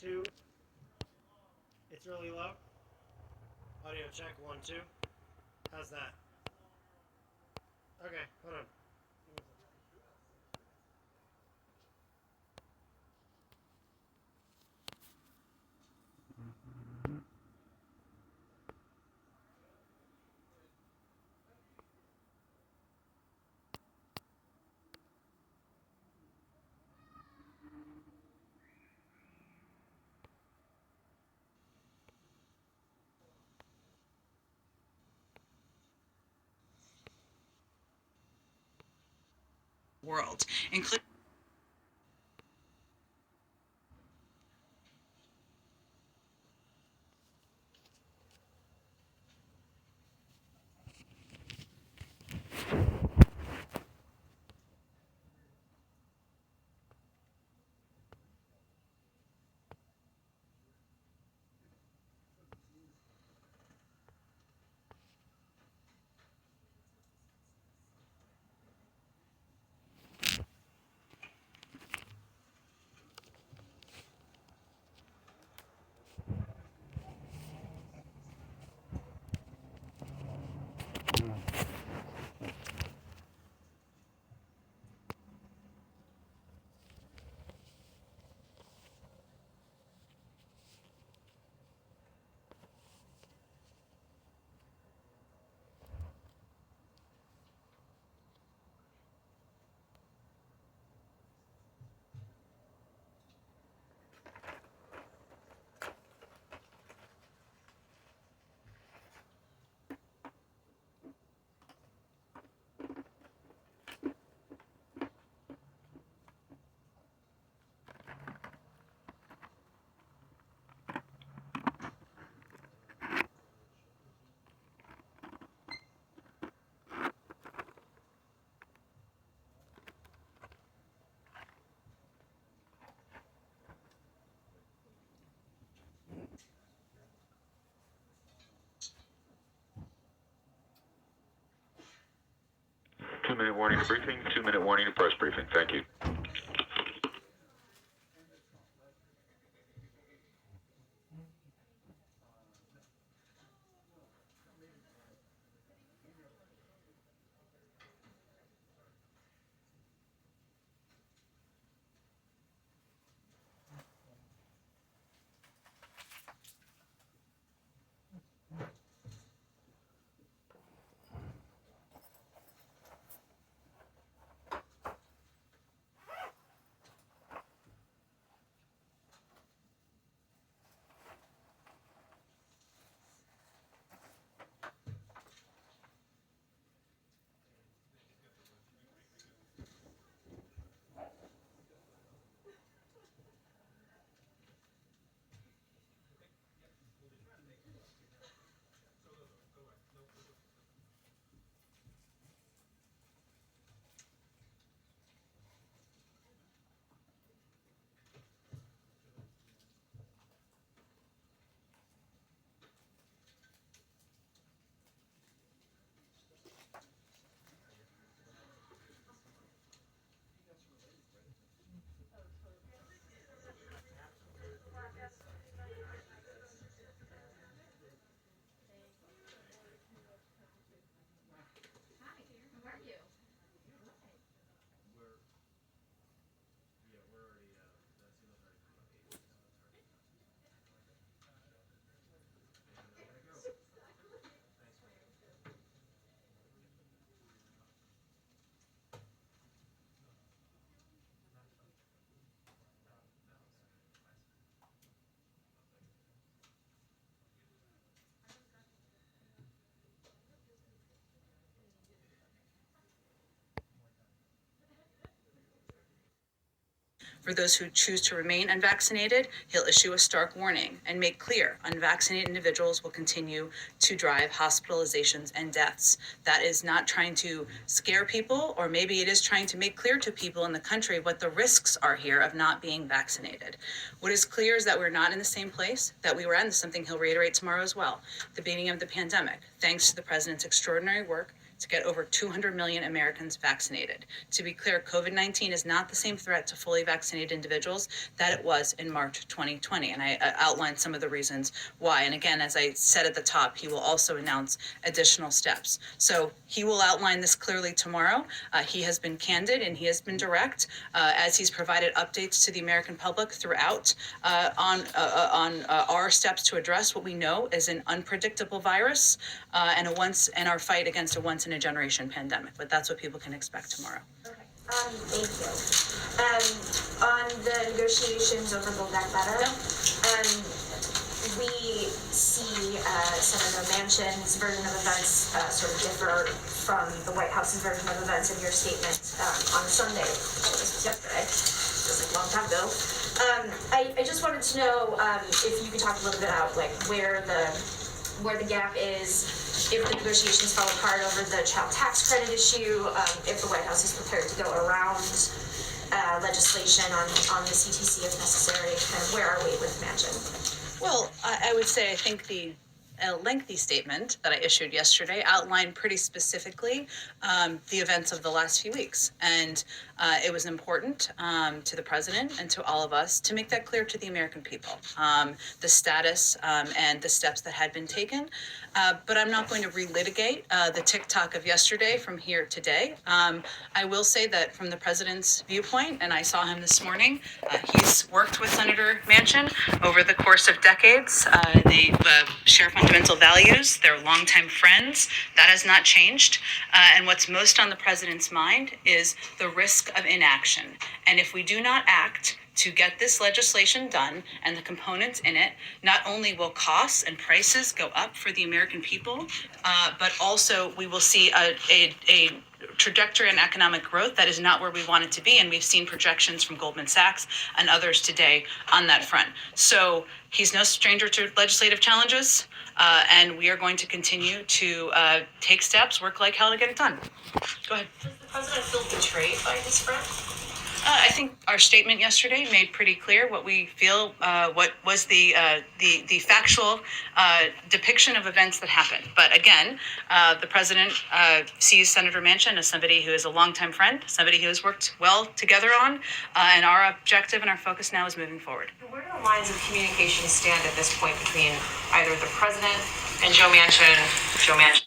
2. It's really low. Audio check 1, 2. How's that? Okay, hold on. World, including Two-minute warning to briefing, 2-minute warning to press briefing. Thank you. for those who choose to remain unvaccinated, he'll issue a stark warning and make clear unvaccinated individuals will continue to drive hospitalizations and deaths. That is not trying to scare people, or maybe it is trying to make clear to people in the country what the risks are here of not being vaccinated. What is clear is that we're not in the same place that we were in, something he'll reiterate tomorrow as well, the beginning of the pandemic, thanks to the president's extraordinary work to get over 200 million Americans vaccinated. To be clear, COVID-19 is not the same threat to fully vaccinated individuals that it was in March 2020. And I outlined some of the reasons why. And again, as I said at the top, he will also announce additional steps. So he will outline this clearly tomorrow. He has been candid and he has been direct as he's provided updates to the American public throughout on our steps to address what we know is an unpredictable virus and our fight against a once in a generation pandemic. But that's what people can expect tomorrow. Okay. Thank you. On the negotiations over Build Back Better, we see Senator Manchin's version of events sort of differ from the White House's version of events in your statement on Sunday, which was yesterday. It was like a long time ago. I just wanted to know if you could talk a little bit about like where the gap is, if the negotiations fall apart over the child tax credit issue, if the White House is prepared to go around legislation on the CTC if necessary, kind of where are we with Manchin? Well, I would say I think the lengthy statement that I issued yesterday outlined pretty specifically the events of the last few weeks. And it was important to the president and to all of us to make that clear to the American people, the status and the steps that had been taken. But I'm not going to relitigate the TikTok of yesterday from here today. I will say that from the president's viewpoint, and I saw him this morning, he's worked with Senator Manchin over the course of decades. They share fundamental values. They're longtime friends. That has not changed. And what's most on the president's mind is the risk of inaction. And if we do not act to get this legislation done and the components in it, not only will costs and prices go up for the American people, but also we will see a trajectory in economic growth that is not where we want it to be. And we've seen projections from Goldman Sachs and others today on that front. So he's no stranger to legislative challenges. And we are going to continue to take steps, work like hell to get it done. Go ahead. Does the president feel betrayed by this front? I think our statement yesterday made pretty clear what we feel, what was the factual depiction of events that happened. But again, the president sees Senator Manchin as somebody who is a longtime friend, somebody who has worked well together on, and our objective and our focus now is moving forward. Where do the lines of communication stand at this point between either the president and Joe Manchin